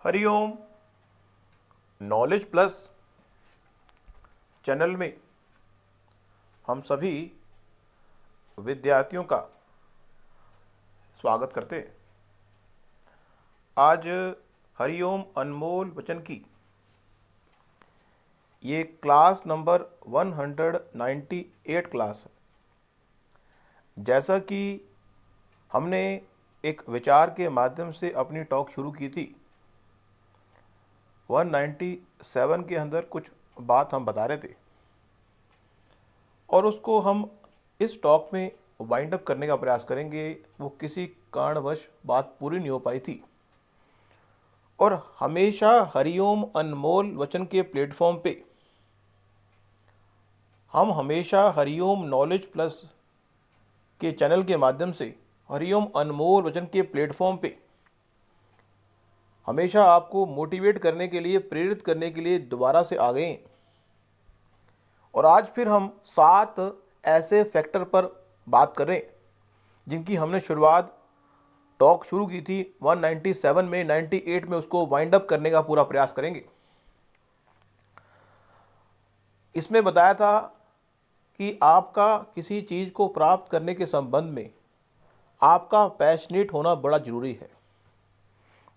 Hariom. Knowledge plus channel में हम सभी विद्यार्थियों का स्वागत करते हैं। आज हरिओम अनमोल वचन की ये क्लास नंबर 198 क्लास है। जैसा कि हमने एक विचार के माध्यम से अपनी टॉक शुरू की थी, 197 के अंदर कुछ बात हम बता रहे थे और उसको हम इस टॉक में वाइंड अप करने का प्रयास करेंगे। वो किसी कारणवश बात पूरी नहीं हो पाई थी और हमेशा हरिओम अनमोल वचन के प्लेटफॉर्म पे हम हमेशा हरिओम नॉलेज प्लस के चैनल के माध्यम से हरिओम अनमोल वचन के प्लेटफॉर्म पे हमेशा आपको मोटिवेट करने के लिए, प्रेरित करने के लिए दोबारा से आ गए। और आज फिर हम 7 ऐसे फैक्टर पर बात करें जिनकी हमने शुरुआत टॉक शुरू की थी 197 में, 98 में उसको वाइंड अप करने का पूरा प्रयास करेंगे। इसमें बताया था कि आपका किसी चीज़ को प्राप्त करने के संबंध में आपका पैशनेट होना बड़ा ज़रूरी है।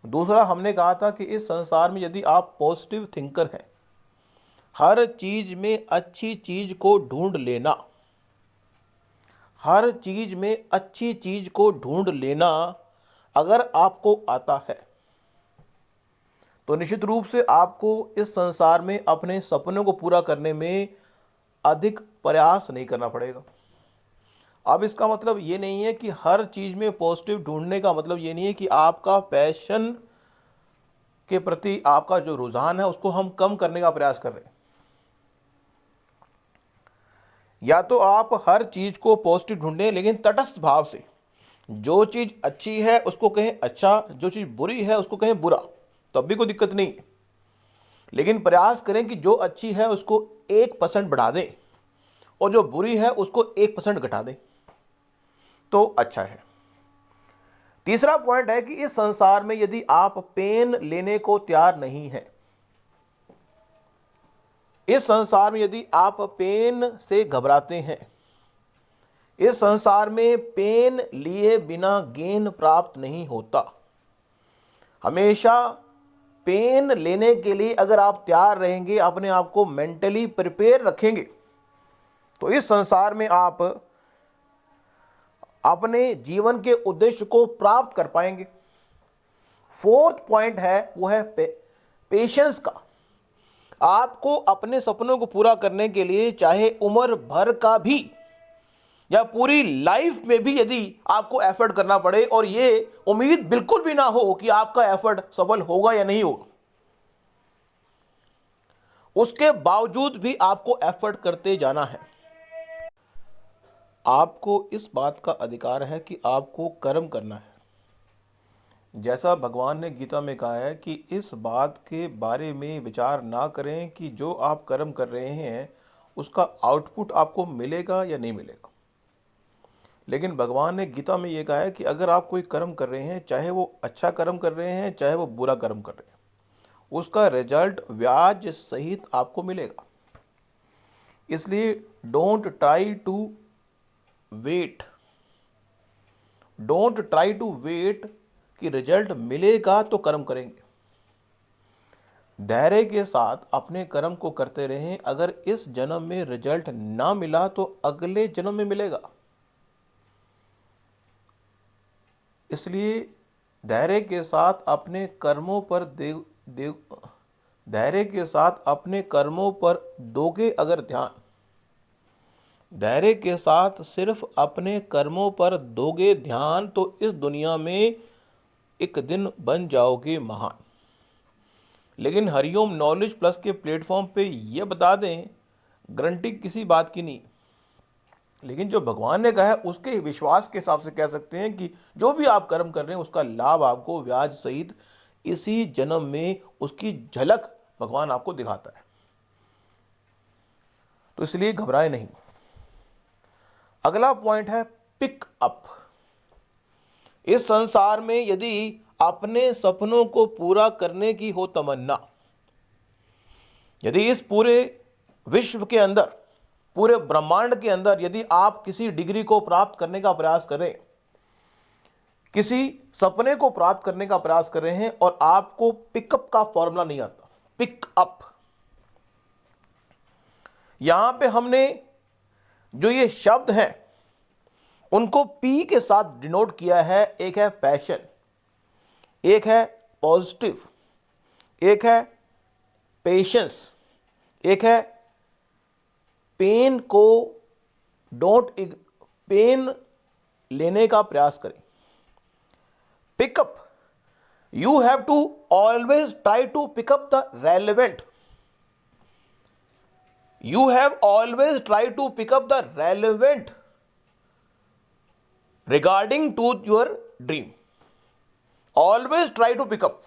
दूसरा, हमने कहा था कि इस संसार में यदि आप पॉजिटिव थिंकर हैं, हर चीज़ में अच्छी चीज़ को ढूंढ लेना, हर चीज़ में अच्छी चीज़ को ढूंढ लेना अगर आपको आता है तो निश्चित रूप से आपको इस संसार में अपने सपनों को पूरा करने में अधिक प्रयास नहीं करना पड़ेगा। अब इसका मतलब ये नहीं है कि हर चीज़ में पॉजिटिव ढूंढने का मतलब ये नहीं है कि आपका पैशन के प्रति आपका जो रुझान है उसको हम कम करने का प्रयास कर रहे हैं। या तो आप हर चीज़ को पॉजिटिव ढूंढें लेकिन तटस्थ भाव से। जो चीज़ अच्छी है उसको कहें अच्छा, जो चीज़ बुरी है उसको कहें बुरा, तब भी कोई दिक्कत नहीं। लेकिन प्रयास करें कि जो अच्छी है उसको 1% बढ़ा दें और जो बुरी है उसको 1% घटा दें तो अच्छा है। तीसरा पॉइंट है कि इस संसार में यदि आप पेन लेने को तैयार नहीं हैं, इस संसार में यदि आप पेन से घबराते हैं, इस संसार में पेन लिए बिना गेन प्राप्त नहीं होता। हमेशा पेन लेने के लिए अगर आप तैयार रहेंगे, अपने आप को मेंटली प्रिपेयर रखेंगे, तो इस संसार में आप अपने जीवन के उद्देश्य को प्राप्त कर पाएंगे। फोर्थ पॉइंट है वो है पेशेंस का। आपको अपने सपनों को पूरा करने के लिए चाहे उम्र भर का भी या पूरी लाइफ में भी यदि आपको एफर्ट करना पड़े और ये उम्मीद बिल्कुल भी ना हो कि आपका एफर्ट सफल होगा या नहीं होगा, उसके बावजूद भी आपको एफर्ट करते जाना है। आपको इस बात का अधिकार है कि आपको कर्म करना है। जैसा भगवान ने गीता में कहा है कि इस बात के बारे में विचार ना करें कि जो आप कर्म कर रहे हैं उसका आउटपुट आपको मिलेगा या नहीं मिलेगा। लेकिन भगवान ने गीता में ये कहा है कि अगर आप कोई कर्म कर रहे हैं, चाहे वो अच्छा कर्म कर रहे हैं चाहे वो बुरा कर्म कर रहे हैं, उसका रिजल्ट ब्याज सहित आपको मिलेगा। इसलिए don't try to wait, don't try to wait कि रिजल्ट मिलेगा तो कर्म करेंगे। धैर्य के साथ अपने कर्म को करते रहें। अगर इस जन्म में रिजल्ट ना मिला तो अगले जन्म में मिलेगा। इसलिए धैर्य के साथ अपने कर्मों पर धैर्य के साथ अपने कर्मों पर दोगे अगर ध्यान, धैर्य के साथ सिर्फ अपने कर्मों पर दोगे ध्यान तो इस दुनिया में एक दिन बन जाओगे महान। लेकिन हरिओम नॉलेज प्लस के प्लेटफॉर्म पे ये बता दें, गारंटी किसी बात की नहीं, लेकिन जो भगवान ने कहा है उसके विश्वास के हिसाब से कह सकते हैं कि जो भी आप कर्म कर रहे हैं उसका लाभ आपको ब्याज सहित इसी जन्म में उसकी झलक भगवान आपको दिखाता है। तो इसलिए घबराए नहीं। अगला पॉइंट है पिक अप। इस संसार में यदि अपने सपनों को पूरा करने की हो तमन्ना, यदि इस पूरे विश्व के अंदर, पूरे ब्रह्मांड के अंदर यदि आप किसी डिग्री को प्राप्त करने का प्रयास करें, किसी सपने को प्राप्त करने का प्रयास कर रहे हैं और आपको पिकअप का फॉर्मूला नहीं आता, पिकअप, यहां पे हमने जो ये शब्द हैं उनको पी के साथ डिनोट किया है। एक है पैशन, एक है पॉजिटिव, एक है पेशेंस, एक है पेन को पेन लेने का प्रयास करें। Pickup, you have to always try to pickup the relevant, you have always tried to pick up the relevant regarding to your dream. Always try to pick up,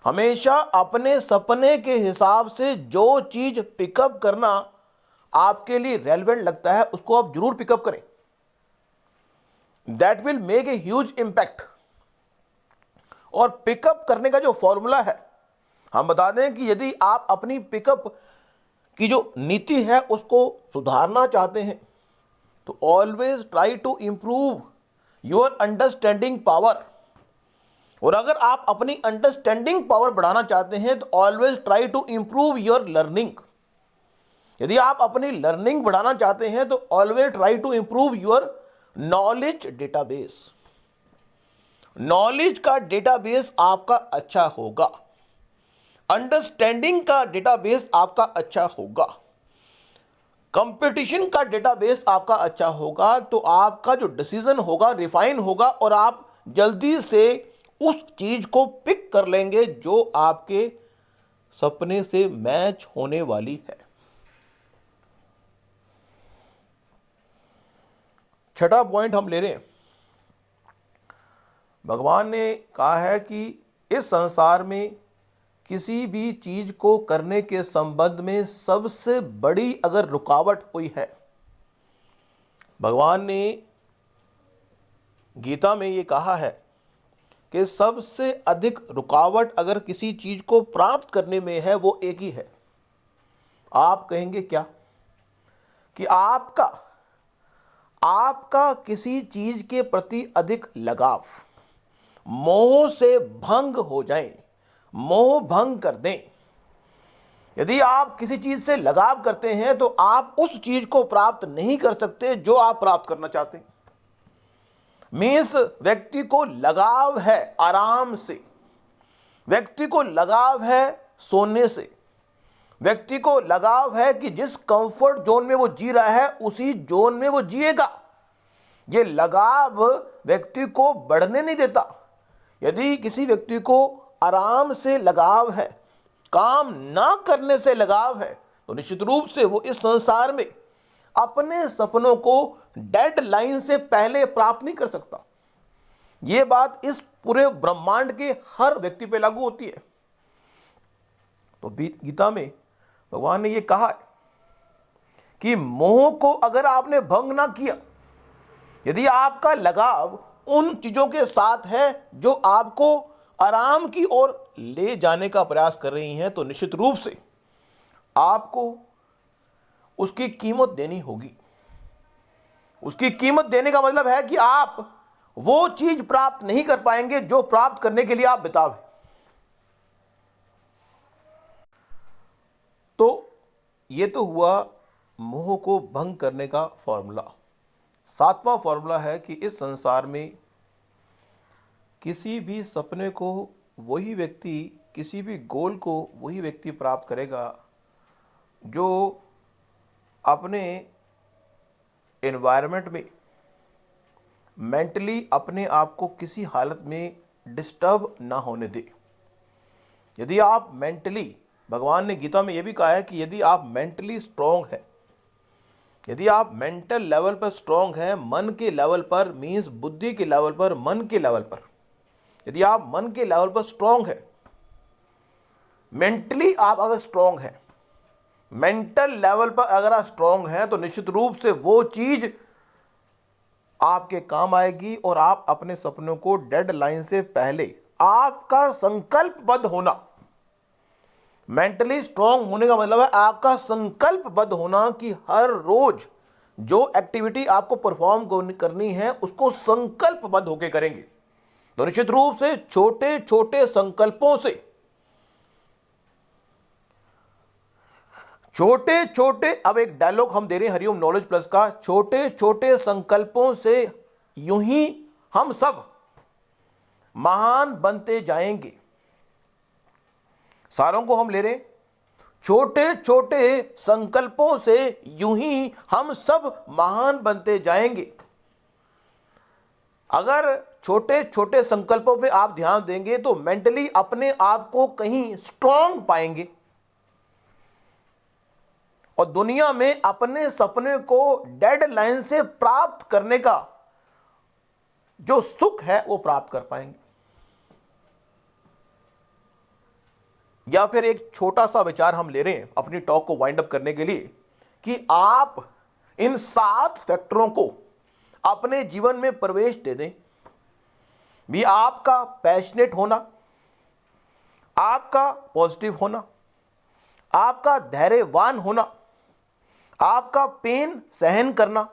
हमेशा अपने सपने के हिसाब से जो चीज पिकअप करना आपके लिए रेलेवेंट लगता है उसको आप जरूर पिकअप करें। That will make a huge impact. और पिकअप करने का जो फॉर्मूला है, हम बता दें कि यदि आप अपनी पिकअप की जो नीति है उसको सुधारना चाहते हैं तो always try to improve your understanding power. और अगर आप अपनी अंडरस्टैंडिंग पावर बढ़ाना चाहते हैं तो always try to improve your learning. यदि आप अपनी लर्निंग बढ़ाना चाहते हैं तो always try to improve your knowledge database. Knowledge का डेटाबेस आपका अच्छा होगा, अंडरस्टैंडिंग का डेटाबेस आपका अच्छा होगा, कंपटीशन का डेटाबेस आपका अच्छा होगा, तो आपका जो डिसीजन होगा रिफाइन होगा और आप जल्दी से उस चीज को पिक कर लेंगे जो आपके सपने से मैच होने वाली है। छठा पॉइंट हम ले रहे हैं, भगवान ने कहा है कि इस संसार में किसी भी चीज को करने के संबंध में सबसे बड़ी अगर रुकावट हुई है, भगवान ने गीता में ये कहा है कि सबसे अधिक रुकावट अगर किसी चीज को प्राप्त करने में है वो एक ही है। आप कहेंगे क्या? कि आपका किसी चीज के प्रति अधिक लगाव, मोह से भंग हो जाए, मोह भंग कर दें। यदि आप किसी चीज से लगाव करते हैं तो आप उस चीज को प्राप्त नहीं कर सकते जो आप प्राप्त करना चाहते हैं। मीन्स व्यक्ति को लगाव है आराम से, व्यक्ति को लगाव है सोने से, व्यक्ति को लगाव है कि जिस कंफर्ट जोन में वो जी रहा है उसी जोन में वो जिएगा। ये लगाव व्यक्ति को बढ़ने नहीं देता। यदि किसी व्यक्ति को आराम से लगाव है, काम ना करने से लगाव है, तो निश्चित रूप से वो इस संसार में अपने सपनों को डेडलाइन से पहले प्राप्त नहीं कर सकता। यह बात इस पूरे ब्रह्मांड के हर व्यक्ति पे लागू होती है। तो गीता में भगवान ने यह कहा है कि मोह को अगर आपने भंग ना किया, यदि आपका लगाव उन चीजों के साथ है जो आपको आराम की ओर ले जाने का प्रयास कर रही हैं, तो निश्चित रूप से आपको उसकी कीमत देनी होगी। उसकी कीमत देने का मतलब है कि आप वो चीज प्राप्त नहीं कर पाएंगे जो प्राप्त करने के लिए आप बेताब हैं। तो ये तो हुआ मोह को भंग करने का फॉर्मूला। सातवां फॉर्मूला है कि इस संसार में किसी भी सपने को वही व्यक्ति, किसी भी गोल को वही व्यक्ति प्राप्त करेगा जो अपने एनवायरनमेंट में मेंटली अपने आप को किसी हालत में डिस्टर्ब ना होने दे। यदि आप मेंटली, भगवान ने गीता में यह भी कहा है कि यदि आप मेंटली स्ट्रांग है, यदि आप मेंटल लेवल पर स्ट्रांग है, मन के लेवल पर, मीन्स बुद्धि के लेवल पर, मन के लेवल पर, यदि आप मन के लेवल पर स्ट्रांग है, मेंटली आप अगर स्ट्रांग है, मेंटल लेवल पर अगर आप स्ट्रांग हैं, तो निश्चित रूप से वो चीज आपके काम आएगी और आप अपने सपनों को डेडलाइन से पहले आपका संकल्पबद्ध होना, मेंटली स्ट्रांग होने का मतलब है आपका संकल्पबद्ध होना कि हर रोज जो एक्टिविटी आपको परफॉर्म करनी है उसको संकल्पबद्ध होकर करेंगे। तो निश्चित रूप से छोटे छोटे संकल्पों से, छोटे छोटे, अब एक डायलॉग हम दे रहे हैं हरिओम नॉलेज प्लस का, छोटे छोटे संकल्पों से यूं ही हम सब महान बनते जाएंगे। सारों को हम ले रहे हैं, छोटे छोटे संकल्पों से यूं ही हम सब महान बनते जाएंगे। अगर छोटे छोटे संकल्पों पे आप ध्यान देंगे तो मेंटली अपने आप को कहीं स्ट्रांग पाएंगे और दुनिया में अपने सपने को डेडलाइन से प्राप्त करने का जो सुख है वो प्राप्त कर पाएंगे। या फिर एक छोटा सा विचार हम ले रहे हैं अपनी टॉक को वाइंड अप करने के लिए कि आप इन 7 फैक्टरों को अपने जीवन में प्रवेश दे दें। भी आपका पैशनेट होना, आपका पॉजिटिव होना, आपका धैर्यवान होना, आपका पेन सहन करना,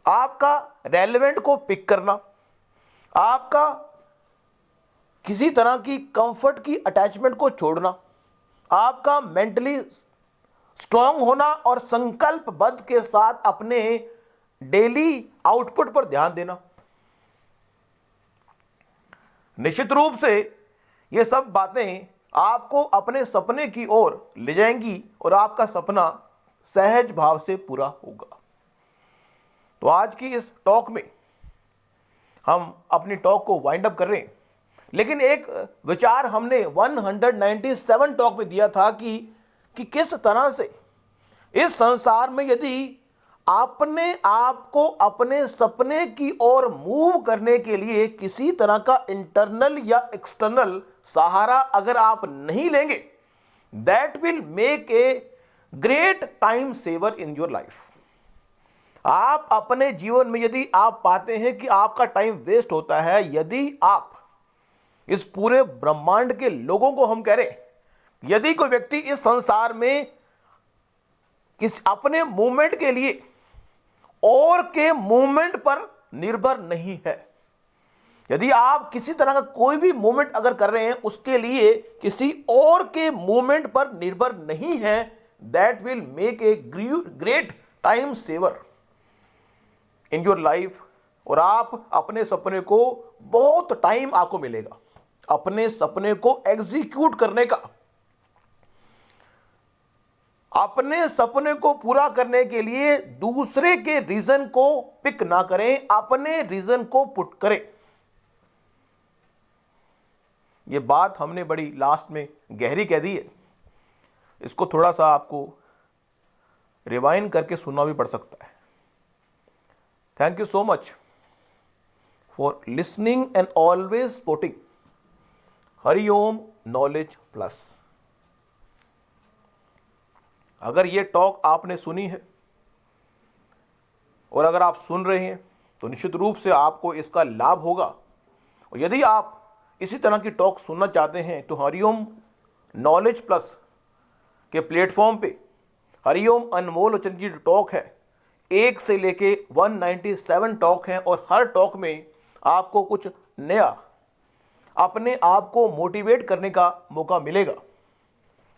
आपका रेलेवेंट को पिक करना, आपका किसी तरह की कंफर्ट की अटैचमेंट को छोड़ना, आपका मेंटली स्ट्रांग होना और संकल्पबद्ध के साथ अपने डेली आउटपुट पर ध्यान देना। निश्चित रूप से ये सब बातें आपको अपने सपने की ओर ले जाएंगी और आपका सपना सहज भाव से पूरा होगा। तो आज की इस टॉक में हम अपनी टॉक को वाइंड अप कर रहे हैं, लेकिन एक विचार हमने 197 टॉक में दिया था कि किस तरह से इस संसार में यदि अपने आप को अपने सपने की ओर मूव करने के लिए किसी तरह का इंटरनल या एक्सटर्नल सहारा अगर आप नहीं लेंगे, that will make a great time saver in your life. आप अपने जीवन में यदि आप पाते हैं कि आपका टाइम वेस्ट होता है, यदि आप इस पूरे ब्रह्मांड के लोगों को हम कह रहे हैं, यदि कोई व्यक्ति इस संसार में किस अपने मूवमेंट के लिए और के मूवमेंट पर निर्भर नहीं है, यदि आप किसी तरह का कोई भी मूवमेंट अगर कर रहे हैं उसके लिए किसी और के मूवमेंट पर निर्भर नहीं है, that will make a great time saver in your life. और आप अपने सपने को बहुत टाइम आपको मिलेगा अपने सपने को एग्जीक्यूट करने का। अपने सपने को पूरा करने के लिए दूसरे के रीजन को पिक ना करें, अपने रीजन को पुट करें। यह बात हमने बड़ी लास्ट में गहरी कह दी है, इसको थोड़ा सा आपको रिवाइंड करके सुनना भी पड़ सकता है। Thank you so much for listening and always supporting Hariom knowledge plus. अगर ये टॉक आपने सुनी है और अगर आप सुन रहे हैं तो निश्चित रूप से आपको इसका लाभ होगा। और यदि आप इसी तरह की टॉक सुनना चाहते हैं तो हरिओम नॉलेज प्लस के प्लेटफॉर्म पे हरिओम अनमोल वचन की जो टॉक है 1 से लेके 197 टॉक हैं और हर टॉक में आपको कुछ नया अपने आप को मोटिवेट करने का मौका मिलेगा।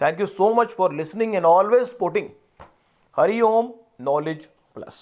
Thank you so much for listening and always supporting Hari Om Knowledge Plus.